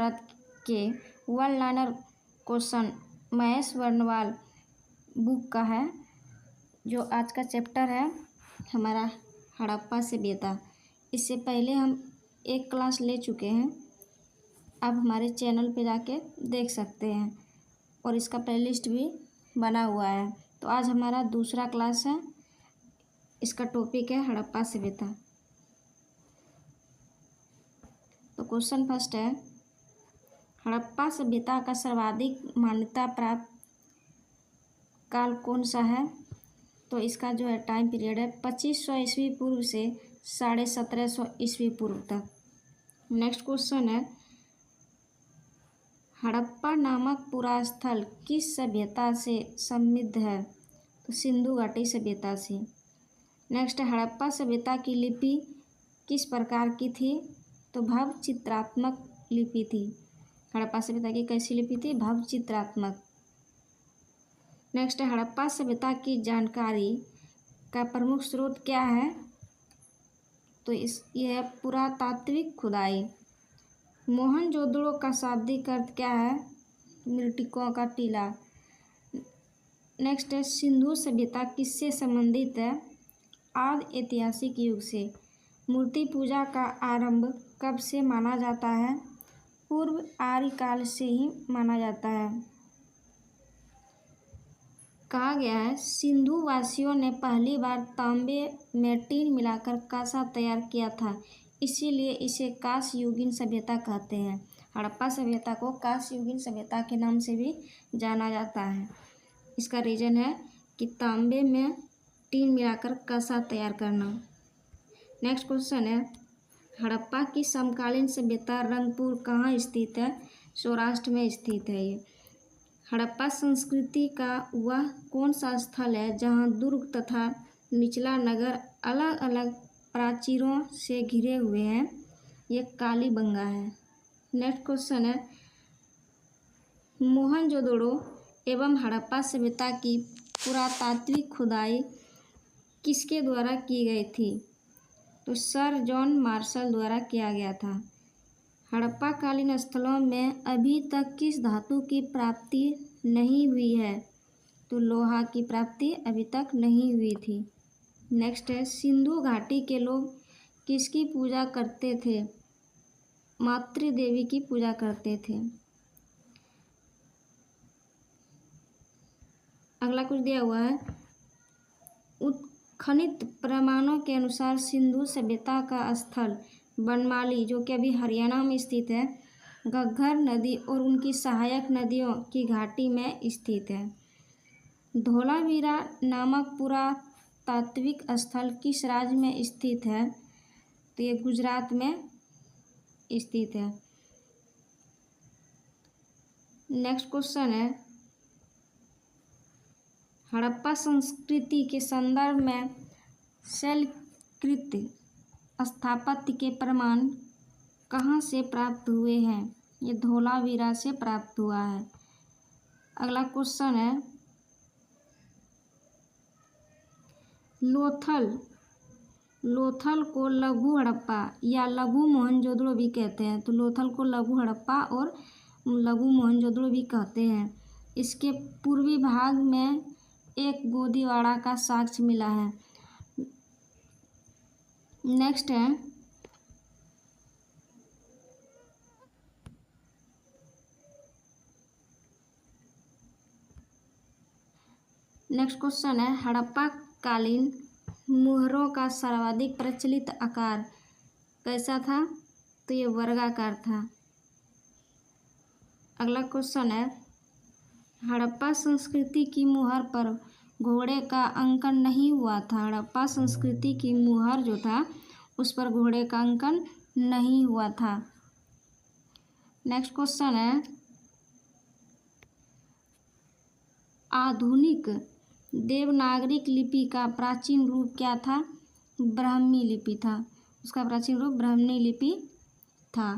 महाभारत के one liner question Mahesh Varnwal book का है। जो आज का चैप्टर है हमारा हड़प्पा सभ्यता। इससे पहले हम एक क्लास ले चुके हैं, आप हमारे चैनल पे जाके देख सकते हैं और इसका प्लेलिस्ट भी बना हुआ है। तो आज हमारा दूसरा क्लास है, इसका टॉपिक है हड़प्पा सभ्यता। तो क्वेश्चन फर्स्ट है, हड़प्पा सभ्यता का सर्वाधिक मान्यता प्राप्त काल कौन सा है? तो इसका जो है टाइम पीरियड है 2500 ईस्वी पूर्व से 1750 ईस्वी पूर्व तक। नेक्स्ट क्वेश्चन है, हड़प्पा नामक पूरा स्थल किस सभ्यता से समृद्ध है? तो सिंधु घाटी सभ्यता से। नेक्स्ट है, हड़प्पा सभ्यता की लिपि किस प्रकार की थी? तो भव्य चित्रात्मक लिपि थी। हड़प्पा सभ्यता की कैसी लिपि थी? भव्य चित्रात्मक। नेक्स्ट है, हड़प्पा सभ्यता की जानकारी का प्रमुख स्रोत क्या है? तो यह पुरातात्विक खुदाई। मोहनजोदड़ो का शाब्दिक अर्थ क्या है? मृतकों का टीला। नेक्स्ट है, सिंधु सभ्यता किससे संबंधित है? आदि ऐतिहासिक युग से। मूर्ति पूजा का आरंभ कब से माना जाता है? पूर्व आर्य काल से ही माना जाता है। कहा गया है, सिंधु वासियों ने पहली बार तांबे में टीन मिलाकर कांसा तैयार किया था, इसीलिए इसे कांस्ययुगीन सभ्यता कहते हैं। हड़प्पा सभ्यता को कांस्ययुगीन सभ्यता के नाम से भी जाना जाता है। इसका रीजन है कि तांबे में टीन मिलाकर कांसा तैयार करना। नेक्स्ट क्वेश्चन है, हड़प्पा की समकालीन सभ्यता रंगपुर कहाँ स्थित है? सौराष्ट्र में स्थित है ये। हड़प्पा संस्कृति का वह कौन सा स्थल है जहाँ दुर्ग तथा निचला नगर अलग अलग प्राचीरों से घिरे हुए हैं? ये कालीबंगा है। नेक्स्ट क्वेश्चन है, मोहनजोदड़ो एवं हड़प्पा सभ्यता की पुरातात्विक खुदाई किसके द्वारा की गई थी? तो सर जॉन मार्शल द्वारा किया गया था। हड़प्पा कालीन स्थलों में अभी तक किस धातु की प्राप्ति नहीं हुई है? तो लोहा की प्राप्ति अभी तक नहीं हुई थी। नेक्स्ट है, सिंधु घाटी के लोग किसकी पूजा करते थे? मातृ देवी की पूजा करते थे। अगला कुछ दिया हुआ है, उत्खनित प्रमाणों के अनुसार सिंधु सभ्यता का स्थल बनमाली, जो कि अभी हरियाणा में स्थित है, घग्गर नदी और उनकी सहायक नदियों की घाटी में स्थित है। धोलावीरा नामक पुरातात्विक स्थल किस राज्य में स्थित है? तो ये गुजरात में स्थित है। नेक्स्ट क्वेश्चन है, हड़प्पा संस्कृति के संदर्भ में शैलकृत स्थापत्य के प्रमाण कहाँ से प्राप्त हुए हैं? ये धोलावीरा से प्राप्त हुआ है। अगला क्वेश्चन है, लोथल को लघु हड़प्पा या लघु मोहनजोदड़ो भी कहते हैं। तो लोथल को लघु हड़प्पा और लघु मोहनजोदड़ो भी कहते हैं। इसके पूर्वी भाग में एक गोदीवाड़ा का साक्ष्य मिला है। नेक्स्ट है, नेक्स्ट क्वेश्चन है, हड़प्पा कालीन मुहरों का सर्वाधिक प्रचलित आकार कैसा था? तो ये वर्गाकार था। अगला क्वेश्चन है, हड़प्पा संस्कृति की मुहर पर घोड़े का अंकन नहीं हुआ था। हड़प्पा संस्कृति की मुहर जो था उस पर घोड़े का अंकन नहीं हुआ था। नेक्स्ट क्वेश्चन है, आधुनिक देवनागरिक लिपि का प्राचीन रूप क्या था? ब्राह्मी लिपि था। उसका प्राचीन रूप ब्राह्मी लिपि था।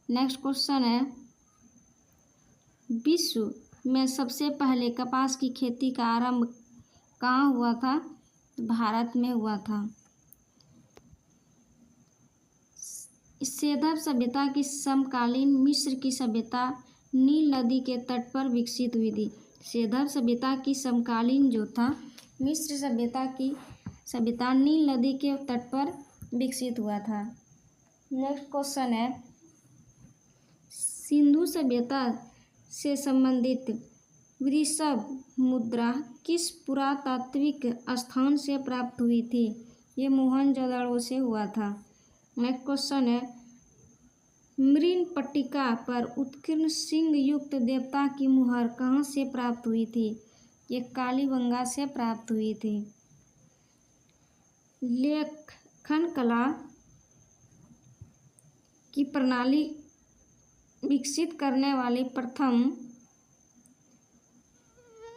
नेक्स्ट क्वेश्चन है, विश्व में सबसे पहले कपास की खेती का आरंभ कहाँ हुआ था? भारत में हुआ था। सेधव सभ्यता की समकालीन मिस्र की सभ्यता नील नदी के तट पर विकसित हुई थी। सेधव सभ्यता की समकालीन जो था मिस्र सभ्यता की सभ्यता नील नदी के तट पर विकसित हुआ था। नेक्स्ट क्वेश्चन है, सिंधु सभ्यता से संबंधित वृषभ मुद्रा किस पुरातात्विक स्थान से प्राप्त हुई थी? ये मोहनजोदड़ो से हुआ था। नेक्स्ट क्वेश्चन है, मृणपट्टिका पर उत्कीर्ण सिंह युक्त देवता की मुहर कहाँ से प्राप्त हुई थी? ये कालीबंगा से प्राप्त हुई थी। लेखन कला की प्रणाली विकसित करने वाली प्रथम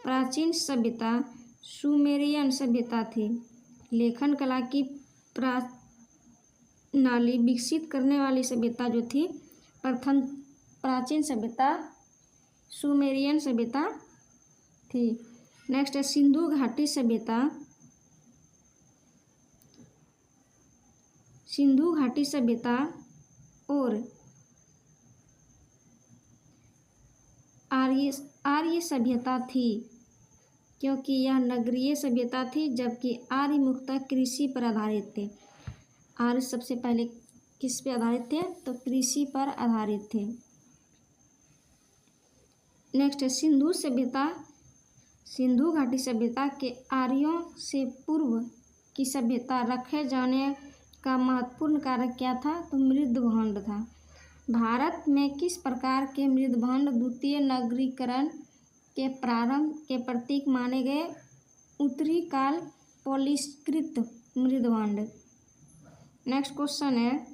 प्राचीन सभ्यता सुमेरियन सभ्यता थी। लेखन कला की प्रणाली विकसित करने वाली सभ्यता जो थी प्रथम प्राचीन सभ्यता सुमेरियन सभ्यता थी। नेक्स्ट है, सिंधु घाटी सभ्यता। सिंधु घाटी सभ्यता और आर्य सभ्यता थी, क्योंकि यह नगरीय सभ्यता थी, जबकि आर्य मुख्यतः कृषि पर आधारित थे। आर्य सबसे पहले किस पे आधारित थे? तो कृषि पर आधारित थे। नेक्स्ट है, सिंधु सभ्यता। सिंधु घाटी सभ्यता के आर्यों से पूर्व की सभ्यता रखे जाने का महत्वपूर्ण कारक क्या था? तो मृदभांड था। भारत में किस प्रकार के मृदभांड द्वितीय नगरीकरण के प्रारंभ के प्रतीक माने गए? उत्तरी काल पॉलिशकृत मृदभांड। नेक्स्ट क्वेश्चन है,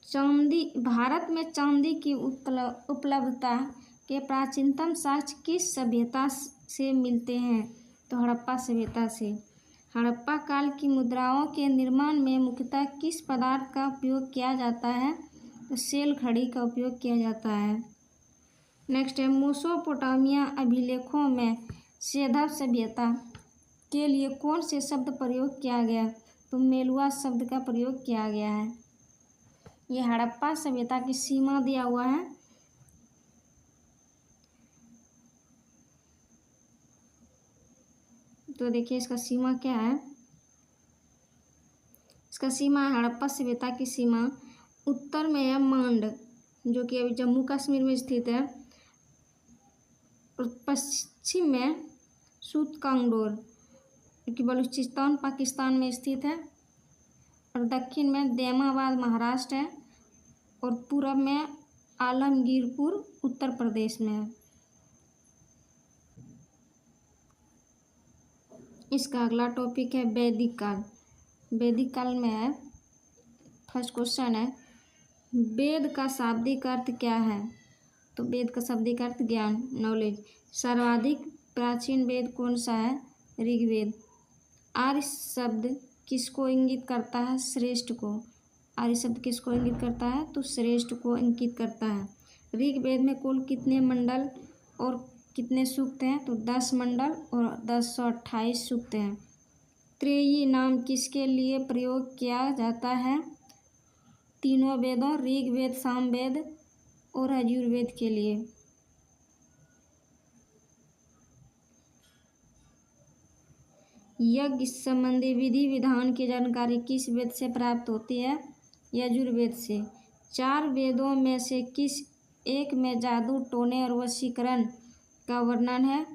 चांदी। भारत में चांदी की उपलब्धता के प्राचीनतम साक्ष्य किस सभ्यता से मिलते हैं? तो हड़प्पा सभ्यता से। हड़प्पा काल की मुद्राओं के निर्माण में मुख्यतः किस पदार्थ का उपयोग किया जाता है? तो सेल खड़ी का उपयोग किया जाता है। नेक्स्ट है, मेसोपोटामिया अभिलेखों में सेधव सभ्यता के लिए कौन से शब्द प्रयोग किया गया? तो मेलुआ शब्द का प्रयोग किया गया है। ये हड़प्पा सभ्यता की सीमा दिया हुआ है। तो देखिए इसका सीमा क्या है। इसका सीमा है, हड़प्पा सभ्यता की सीमा उत्तर में है मांड, जो कि अभी जम्मू कश्मीर में स्थित है, और पश्चिम में सूतकांगडोर, जो कि बलूचिस्तान पाकिस्तान में स्थित है, और दक्षिण में दैमाबाद महाराष्ट्र है, और पूरब में आलमगीरपुर उत्तर प्रदेश में है। इसका अगला टॉपिक है वैदिक काल। वैदिक काल में है, फर्स्ट क्वेश्चन है, वेद का शाब्दिक अर्थ क्या है? तो वेद का शाब्दिक अर्थ ज्ञान, नॉलेज। सर्वाधिक प्राचीन वेद कौन सा है? ऋग्वेद। आर्य शब्द किसको इंगित करता है? श्रेष्ठ को। आर्य शब्द किसको इंगित करता है? तो श्रेष्ठ को इंगित करता है। ऋग्वेद में कुल कितने मंडल और कितने सूक्त हैं? तो 10 मंडल और 1028 सूक्त हैं। त्रेयी नाम किसके लिए प्रयोग किया जाता है? तीनों वेदों ऋग्वेद, सामवेद और यजुर्वेद के लिए। यज्ञ संबंधी विधि विधान की जानकारी किस वेद से प्राप्त होती है? यजुर्वेद से। 4 वेदों में से किस एक में जादू टोने और वशीकरण का वर्णन है?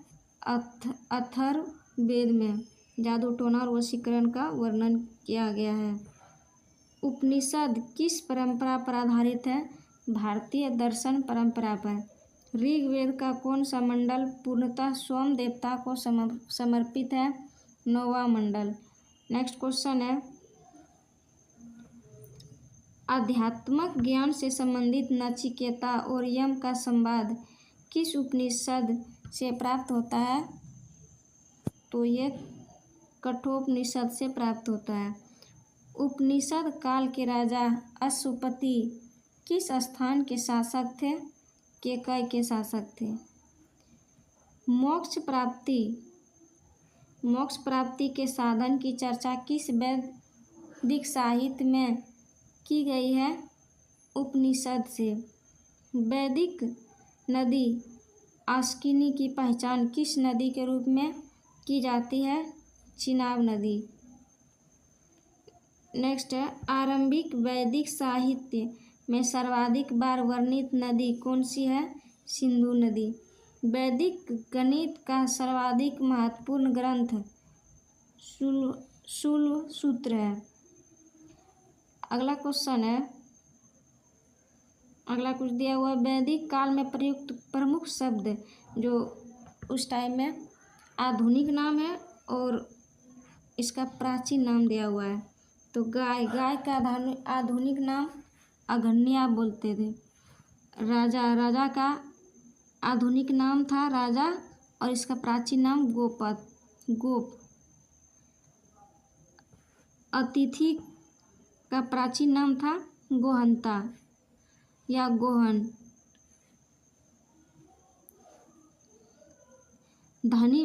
अथर्ववेद में जादू टोना और वशीकरण का वर्णन किया गया है। उपनिषद किस परंपरा पर आधारित है? भारतीय दर्शन परंपरा पर। ऋग्वेद का कौन सा मंडल पूर्णतः सोम देवता को समर्पित है? 9वां मंडल। नेक्स्ट क्वेश्चन है, आध्यात्मक ज्ञान से संबंधित नचिकेता और यम का संवाद किस उपनिषद से प्राप्त होता है? तो ये कठोपनिषद से प्राप्त होता है। उपनिषद काल के राजा अश्वपति किस स्थान के शासक थे? केकय के शासक थे। मोक्ष प्राप्ति के साधन की चर्चा किस वैदिक साहित्य में की गई है उपनिषद से। वैदिक नदी आस्किनी की पहचान किस नदी के रूप में की जाती है? चिनाब नदी। नेक्स्ट है, आरंभिक वैदिक साहित्य में सर्वाधिक बार वर्णित नदी कौन सी है? सिंधु नदी। वैदिक गणित का सर्वाधिक महत्वपूर्ण ग्रंथ शूल सूत्र है। अगला क्वेश्चन है, अगला कुछ दिया हुआ है, वैदिक काल में प्रयुक्त प्रमुख शब्द जो उस टाइम में आधुनिक नाम है और इसका प्राचीन नाम दिया हुआ है। तो गाय का आधुनिक नाम अघन्या बोलते थे। राजा का आधुनिक नाम था राजा और इसका प्राचीन नाम गोप। अतिथि का प्राचीन नाम था गोहंता या गोहन। धनी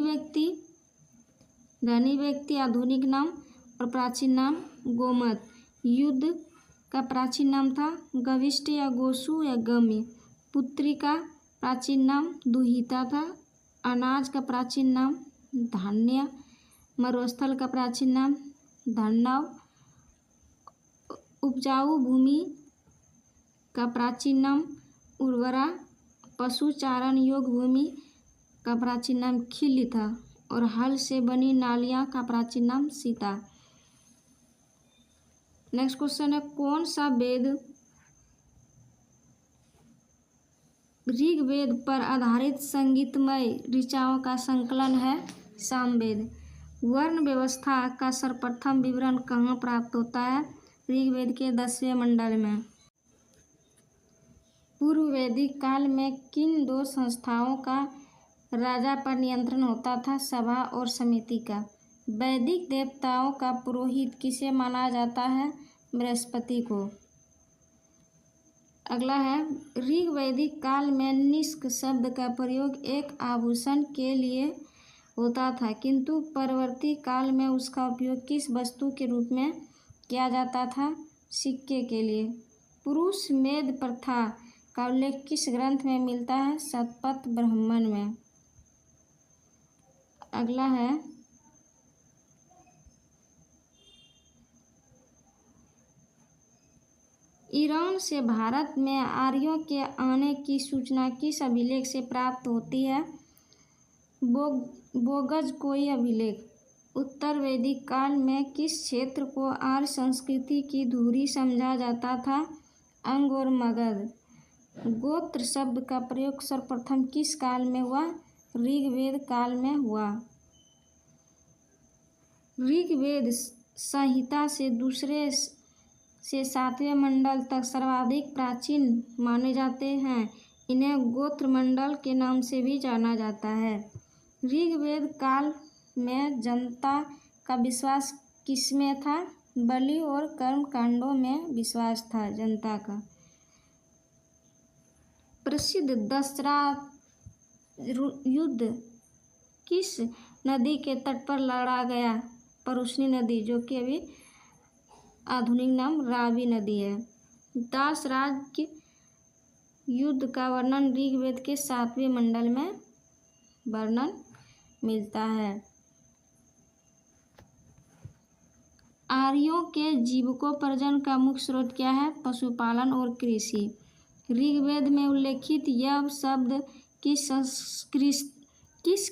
व्यक्ति आधुनिक नाम और प्राचीन नाम गोमत। युद्ध का प्राचीन नाम था गविष्ट या गोसु या गम्य। पुत्री का प्राचीन नाम दुहिता था। अनाज का प्राचीन नाम धान्य। मरुस्थल का प्राचीन नाम धन्नव। उपजाऊ भूमि का प्राचीन नाम उर्वरा। पशु चारण योग्य भूमि का प्राचीन नाम खिल्ली था और हल से बनी नालियां का प्राचीन नाम सीता। नेक्स्ट क्वेश्चन है, कौन सा वेद ऋग्वेद पर आधारित संगीतमय ऋचाओं का संकलन है? सामवेद। वर्ण व्यवस्था का सर्वप्रथम विवरण कहाँ प्राप्त होता है? ऋग्वेद के 10वें मंडल में। पूर्व वैदिक काल में किन दो संस्थाओं का राजा पर नियंत्रण होता था? सभा और समिति का। वैदिक देवताओं का पुरोहित किसे माना जाता है? बृहस्पति को। अगला है, ऋग्वैदिक काल में निष्क शब्द का प्रयोग एक आभूषण के लिए होता था, किंतु परवर्ती काल में उसका उपयोग किस वस्तु के रूप में किया जाता था? सिक्के के लिए। पुरुष मेद प्रथा का उल्लेख किस ग्रंथ में मिलता है? शतपथ ब्राह्मण में। अगला है, ईरान से भारत में आर्यों के आने की सूचना किस अभिलेख से प्राप्त होती है? बोगजकोई अभिलेख। उत्तर वैदिक काल में किस क्षेत्र को आर्य संस्कृति की धुरी समझा जाता था? अंग और मगध। गोत्र शब्द का प्रयोग सर्वप्रथम किस काल में हुआ? ऋग्वेद काल में हुआ। ऋग्वेद संहिता से दूसरे से 7वें मंडल तक सर्वाधिक प्राचीन माने जाते हैं। इन्हें गोत्र मंडल के नाम से भी जाना जाता है। ऋग्वेद काल में जनता का विश्वास किसमें था? बलि और कर्म कांडों में विश्वास था जनता का। प्रसिद्ध दसरा युद्ध किस नदी के तट पर लड़ा गया? परुष्णी नदी, जो कि अभी आधुनिक नाम रावी नदी है। दास राज्य युद्ध का वर्णन ऋग्वेद के 7वें मंडल में वर्णन मिलता है। आर्यों के जीविकोपार्जन का मुख्य स्रोत क्या है? पशुपालन और कृषि। ऋग्वेद में उल्लेखित यव शब्द किस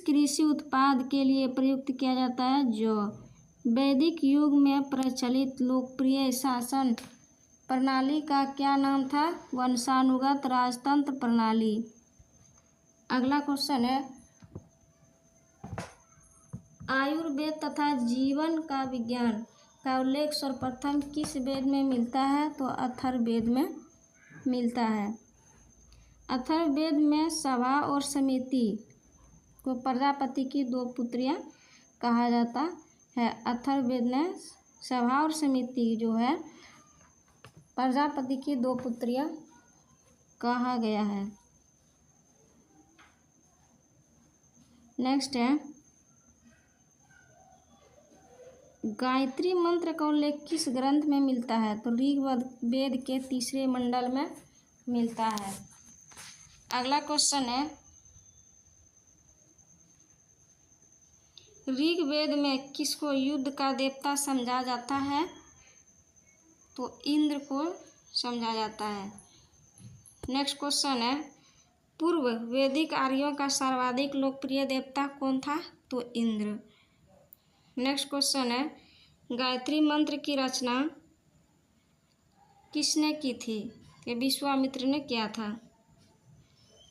कृषि उत्पाद के लिए प्रयुक्त किया जाता है? जौ। वैदिक युग में प्रचलित लोकप्रिय शासन प्रणाली का क्या नाम था? वंशानुगत राजतंत्र प्रणाली। अगला क्वेश्चन है, आयुर्वेद तथा जीवन का विज्ञान का उल्लेख सर्वप्रथम किस वेद में मिलता है? तो अथर्ववेद में मिलता है। अथर्ववेद में सभा और समिति को प्रजापति की दो पुत्रियां कहा जाता है। अथर्ववेद में सभा और समिति जो है प्रजापति की दो पुत्रियां कहा गया है। नेक्स्ट है, गायत्री मंत्र का उल्लेख किस ग्रंथ में मिलता है? तो ऋग्वेद के 3 मंडल में मिलता है। अगला क्वेश्चन है, ऋग्वेद में किसको युद्ध का देवता समझा जाता है? तो इंद्र को समझा जाता है। नेक्स्ट क्वेश्चन है, पूर्व वैदिक आर्यों का सर्वाधिक लोकप्रिय देवता कौन था? तो इंद्र। नेक्स्ट क्वेश्चन है, गायत्री मंत्र की रचना किसने की थी? ये विश्वामित्र ने किया था।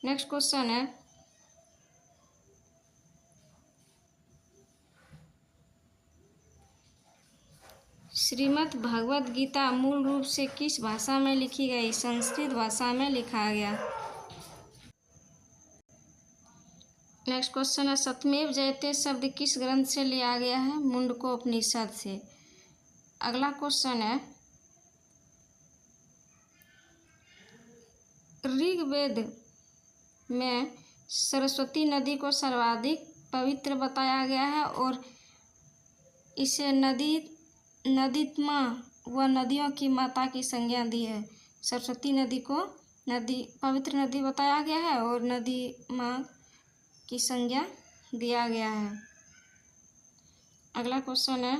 नेक्स्ट क्वेश्चन है, श्रीमद् भगवद गीता मूल रूप से किस भाषा में लिखी गई? संस्कृत भाषा में लिखा गया। नेक्स्ट क्वेश्चन है, सत्यमेव जयते शब्द किस ग्रंथ से लिया गया है? मुंडकोपनिषद से। अगला क्वेश्चन है, ऋग्वेद में सरस्वती नदी को सर्वाधिक पवित्र बताया गया है और इसे नदीत्मा व नदियों की माता की संज्ञा दी है। सरस्वती नदी को पवित्र नदी बताया गया है और नदी माँ की संज्ञा दिया गया है। अगला क्वेश्चन है,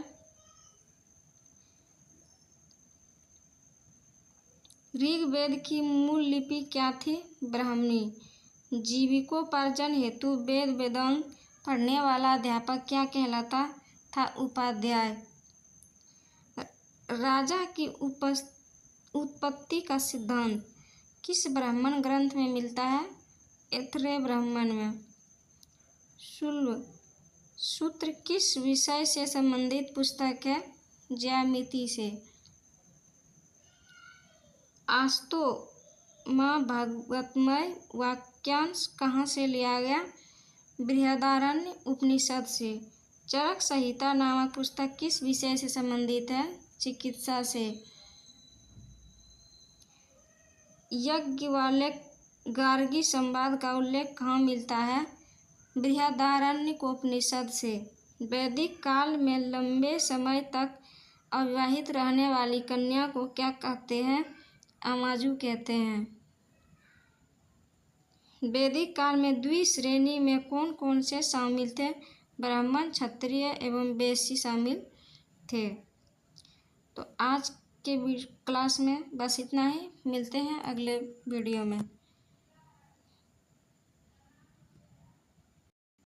ऋग्वेद की मूल लिपि क्या थी? ब्राह्मणी। जीविकोपार्जन हेतु वेद वेदांग पढ़ने वाला अध्यापक क्या कहलाता था? उपाध्याय। राजा की उत्पत्ति का सिद्धांत किस ब्राह्मण ग्रंथ में मिलता है? ऐत्रेय ब्राह्मण में। शुल्ब सूत्र किस विषय से संबंधित पुस्तक है? ज्यामिति से। आस्तो माँ भागवतमय वाक्यांश कहाँ से लिया गया? बृहदारण्य उपनिषद से। चरक संहिता नामक पुस्तक किस विषय से संबंधित है? चिकित्सा से। याज्ञवल्क्य गार्गी संवाद का उल्लेख कहाँ मिलता है? बृहदारण्यकोपनिषद से। वैदिक काल में लंबे समय तक अविवाहित रहने वाली कन्या को क्या कहते हैं? अमाजु कहते हैं। वैदिक काल में द्विश्रेणी में कौन कौन से शामिल थे? ब्राह्मण, क्षत्रिय एवं वैश्य शामिल थे। तो आज के क्लास में बस इतना ही। मिलते हैं अगले वीडियो में।